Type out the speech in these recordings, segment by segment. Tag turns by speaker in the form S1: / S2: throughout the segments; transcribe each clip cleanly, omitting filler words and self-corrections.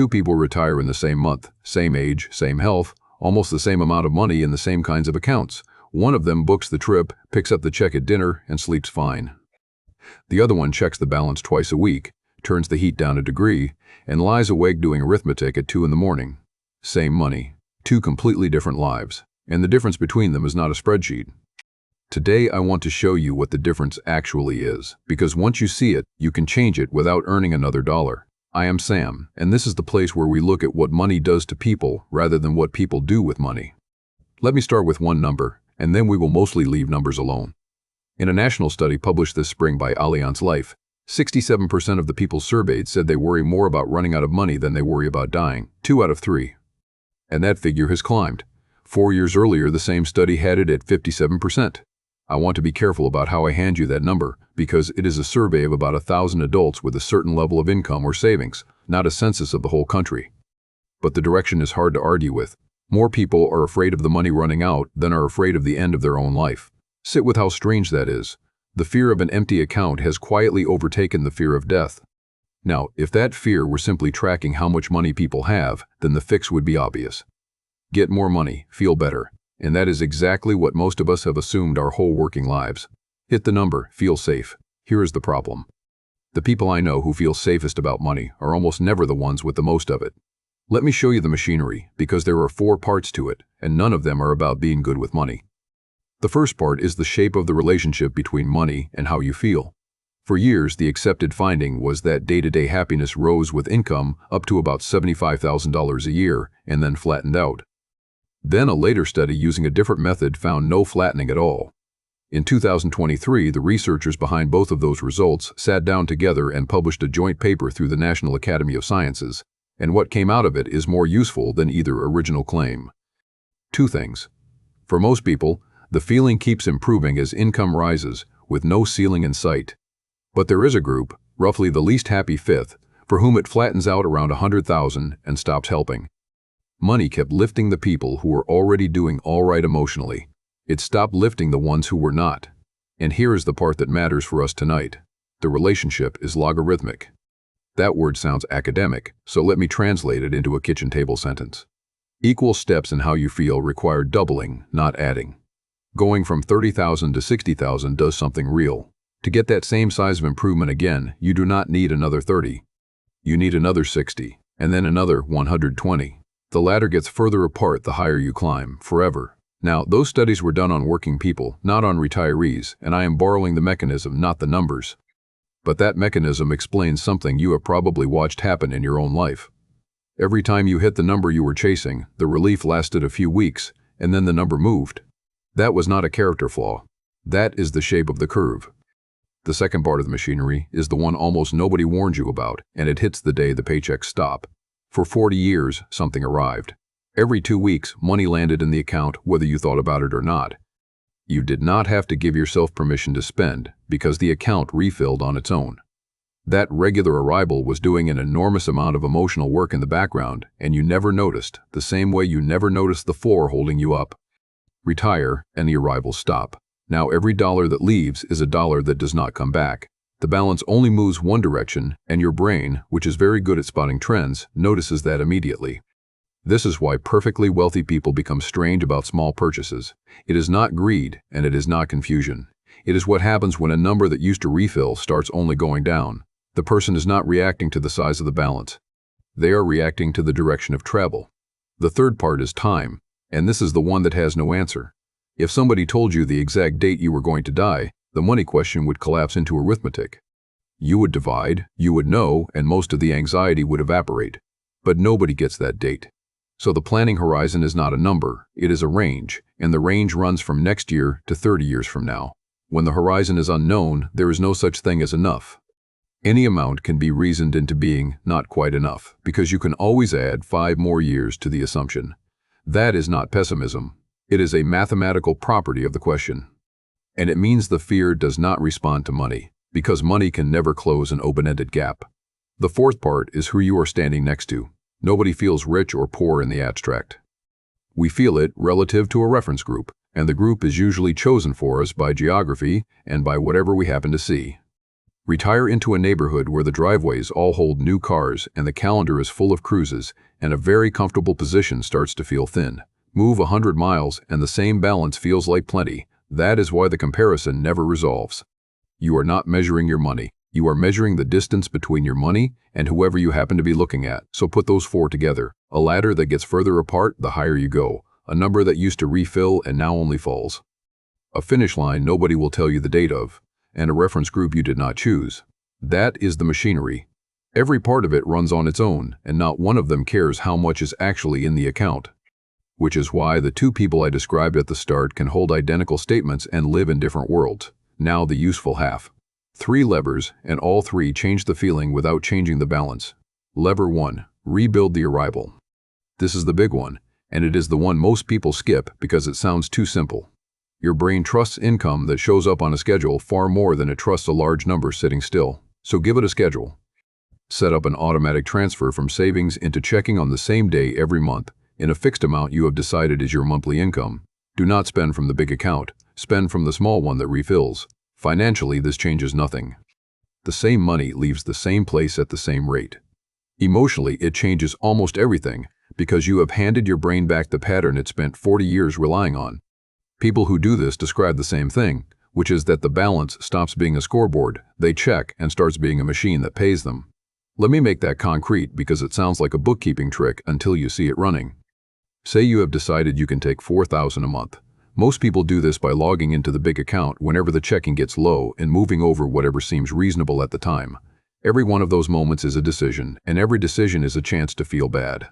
S1: Two people retire in the same month, same age, same health, almost the same amount of money in the same kinds of accounts. One of them books the trip, picks up the check at dinner, and sleeps fine. The other one checks the balance twice a week, turns the heat down a degree, and lies awake doing arithmetic at 2 in the morning. Same money, two completely different lives, and the difference between them is not a spreadsheet. Today I want to show you what the difference actually is, because once you see it, you can change it without earning another dollar. I am Sam, and this is the place where we look at what money does to people rather than what people do with money. Let me start with one number, and then we will mostly leave numbers alone. In a national study published this spring by Allianz Life, 67% of the people surveyed said they worry more about running out of money than they worry about dying, 2 out of 3. And that figure has climbed. 4 years earlier, the same study had it at 57%. I want to be careful about how I hand you that number, because it is a survey of about 1,000 adults with a certain level of income or savings, not a census of the whole country. But the direction is hard to argue with. More people are afraid of the money running out than are afraid of the end of their own life. Sit with how strange that is. The fear of an empty account has quietly overtaken the fear of death. Now, if that fear were simply tracking how much money people have, then the fix would be obvious. Get more money, feel better. And that is exactly what most of us have assumed our whole working lives. Hit the number, feel safe. Here is the problem. The people I know who feel safest about money are almost never the ones with the most of it. Let me show you the machinery, because there are 4 parts to it, and none of them are about being good with money. The first part is the shape of the relationship between money and how you feel. For years, the accepted finding was that day-to-day happiness rose with income up to about $75,000 a year and then flattened out. Then a later study using a different method found no flattening at all. In 2023, the researchers behind both of those results sat down together and published a joint paper through the National Academy of Sciences, and what came out of it is more useful than either original claim. 2 things. For most people, the feeling keeps improving as income rises, with no ceiling in sight. But there is a group, roughly the least happy fifth, for whom it flattens out around 100,000 and stops helping. Money kept lifting the people who were already doing all right emotionally. It stopped lifting the ones who were not. And here is the part that matters for us tonight. The relationship is logarithmic. That word sounds academic, so let me translate it into a kitchen table sentence. Equal steps in how you feel require doubling, not adding. Going from 30,000 to 60,000 does something real. To get that same size of improvement again, you do not need another 30. You need another 60, and then another 120. The ladder gets further apart the higher you climb, forever. Now, those studies were done on working people, not on retirees, and I am borrowing the mechanism, not the numbers. But that mechanism explains something you have probably watched happen in your own life. Every time you hit the number you were chasing, the relief lasted a few weeks, and then the number moved. That was not a character flaw. That is the shape of the curve. The second part of the machinery is the one almost nobody warned you about, and it hits the day the paychecks stop. For 40 years, something arrived. Every 2 weeks, money landed in the account whether you thought about it or not. You did not have to give yourself permission to spend because the account refilled on its own. That regular arrival was doing an enormous amount of emotional work in the background, and you never noticed, the same way you never noticed the floor holding you up. Retire, and the arrivals stop. Now every dollar that leaves is a dollar that does not come back. The balance only moves one direction, and your brain, which is very good at spotting trends, notices that immediately. This is why perfectly wealthy people become strange about small purchases. It is not greed, and it is not confusion. It is what happens when a number that used to refill starts only going down. The person is not reacting to the size of the balance. They are reacting to the direction of travel. The third part is time, and this is the one that has no answer. If somebody told you the exact date you were going to die, the money question would collapse into arithmetic. You would divide, you would know, and most of the anxiety would evaporate. But nobody gets that date. So the planning horizon is not a number, it is a range, and the range runs from next year to 30 years from now. When the horizon is unknown, there is no such thing as enough. Any amount can be reasoned into being not quite enough, because you can always add 5 more years to the assumption. That is not pessimism. It is a mathematical property of the question. And it means the fear does not respond to money, because money can never close an open-ended gap. The fourth part is who you are standing next to. Nobody feels rich or poor in the abstract. We feel it relative to a reference group, and the group is usually chosen for us by geography and by whatever we happen to see. Retire into a neighborhood where the driveways all hold new cars and the calendar is full of cruises, and a very comfortable position starts to feel thin. Move 100 miles and the same balance feels like plenty. That is why the comparison never resolves. You are not measuring your money. You are measuring the distance between your money and whoever you happen to be looking at. So put those four together. A ladder that gets further apart the higher you go. A number that used to refill and now only falls. A finish line nobody will tell you the date of. And a reference group you did not choose. That is the machinery. Every part of it runs on its own, and not one of them cares how much is actually in the account. Which is why the two people I described at the start can hold identical statements and live in different worlds. Now the useful half. 3 levers, and all 3 change the feeling without changing the balance. Lever 1. Rebuild the arrival. This is the big one, and it is the one most people skip because it sounds too simple. Your brain trusts income that shows up on a schedule far more than it trusts a large number sitting still. So give it a schedule. Set up an automatic transfer from savings into checking on the same day every month, in a fixed amount you have decided is your monthly income. Do not spend from the big account. Spend from the small one that refills. Financially, this changes nothing. The same money leaves the same place at the same rate. Emotionally, it changes almost everything because you have handed your brain back the pattern it spent 40 years relying on. People who do this describe the same thing, which is that the balance stops being a scoreboard they check and starts being a machine that pays them. Let me make that concrete because it sounds like a bookkeeping trick until you see it running. Say you have decided you can take $4,000 a month. Most people do this by logging into the big account whenever the checking gets low and moving over whatever seems reasonable at the time. Every one of those moments is a decision, and every decision is a chance to feel bad.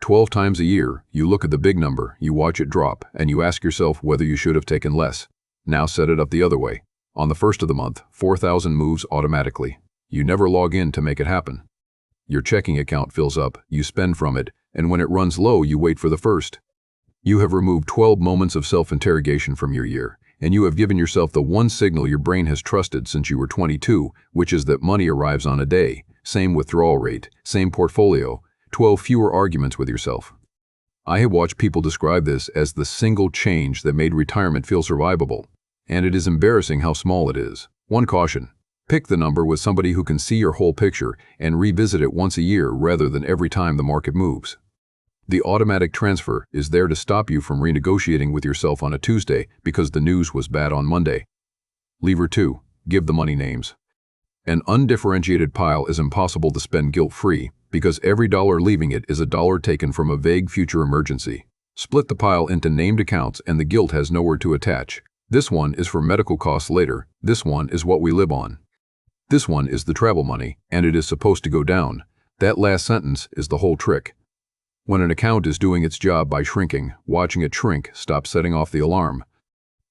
S1: 12 times a year, you look at the big number, you watch it drop, and you ask yourself whether you should have taken less. Now set it up the other way. On the first of the month, 4,000 moves automatically. You never log in to make it happen. Your checking account fills up, you spend from it, and when it runs low, you wait for the first. You have removed 12 moments of self-interrogation from your year, and you have given yourself the one signal your brain has trusted since you were 22, which is that money arrives on a day, same withdrawal rate, same portfolio, 12 fewer arguments with yourself. I have watched people describe this as the single change that made retirement feel survivable, and it is embarrassing how small it is. One caution: pick the number with somebody who can see your whole picture and revisit it once a year rather than every time the market moves. The automatic transfer is there to stop you from renegotiating with yourself on a Tuesday because the news was bad on Monday. Lever 2. Give the money names. An undifferentiated pile is impossible to spend guilt-free because every dollar leaving it is a dollar taken from a vague future emergency. Split the pile into named accounts and the guilt has nowhere to attach. This one is for medical costs later. This one is what we live on. This one is the travel money, and it is supposed to go down. That last sentence is the whole trick. When an account is doing its job by shrinking, watching it shrink stops setting off the alarm.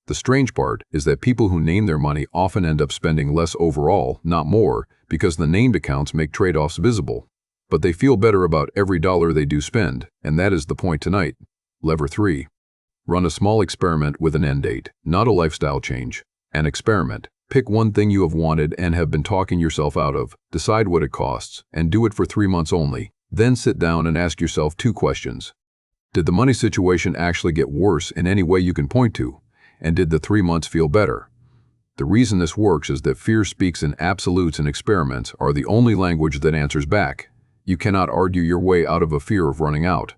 S1: The strange part is that people who name their money often end up spending less overall, not more, because the named accounts make trade-offs visible. But they feel better about every dollar they do spend, and that is the point tonight. Lever 3. Run a small experiment with an end date, not a lifestyle change. An experiment. Pick one thing you have wanted and have been talking yourself out of, decide what it costs, and do it for 3 months only. Then sit down and ask yourself 2 questions. Did the money situation actually get worse in any way you can point to? And did the 3 months feel better? The reason this works is that fear speaks in absolutes, and experiments are the only language that answers back. You cannot argue your way out of a fear of running out.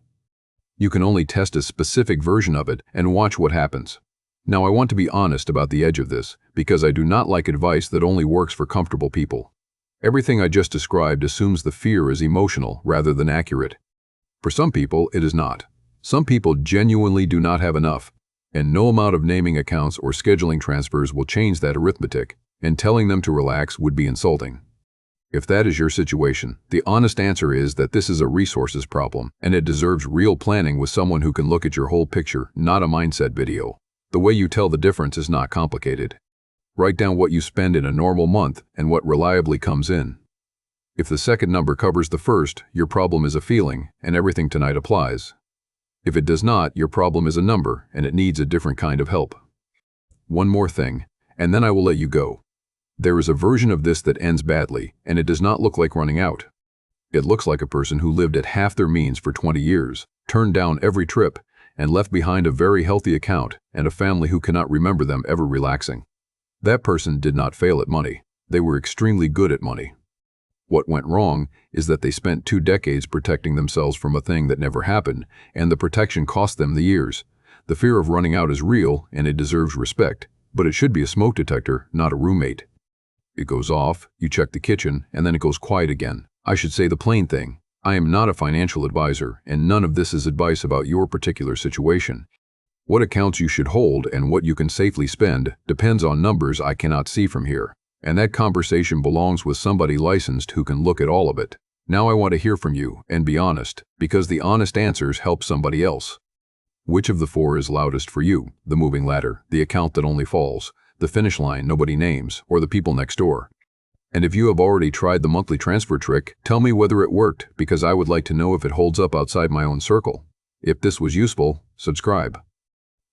S1: You can only test a specific version of it and watch what happens. Now I want to be honest about the edge of this, because I do not like advice that only works for comfortable people. Everything I just described assumes the fear is emotional rather than accurate. For some people, it is not. Some people genuinely do not have enough, and no amount of naming accounts or scheduling transfers will change that arithmetic, and telling them to relax would be insulting. If that is your situation, the honest answer is that this is a resources problem, and it deserves real planning with someone who can look at your whole picture, not a mindset video. The way you tell the difference is not complicated. Write down what you spend in a normal month and what reliably comes in. If the second number covers the first, your problem is a feeling, and everything tonight applies. If it does not, your problem is a number, and it needs a different kind of help. One more thing, and then I will let you go. There is a version of this that ends badly, and it does not look like running out. It looks like a person who lived at half their means for 20 years, turned down every trip, and left behind a very healthy account and a family who cannot remember them ever relaxing. That person did not fail at money. They were extremely good at money. What went wrong is that they spent 2 decades protecting themselves from a thing that never happened, and the protection cost them the years. The fear of running out is real, and it deserves respect, but it should be a smoke detector, not a roommate. It goes off, you check the kitchen, and then it goes quiet again. I should say the plain thing. I am not a financial advisor, and none of this is advice about your particular situation. What accounts you should hold and what you can safely spend depends on numbers I cannot see from here. And that conversation belongs with somebody licensed who can look at all of it. Now I want to hear from you, and be honest, because the honest answers help somebody else. Which of the 4 is loudest for you? The moving ladder, the account that only falls, the finish line nobody names, or the people next door? And if you have already tried the monthly transfer trick, tell me whether it worked, because I would like to know if it holds up outside my own circle. If this was useful, subscribe.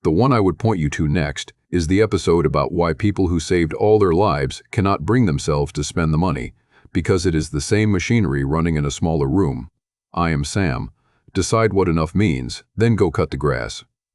S1: The one I would point you to next is the episode about why people who saved all their lives cannot bring themselves to spend the money, because it is the same machinery running in a smaller room. I am Sam. Decide what enough means, then go cut the grass.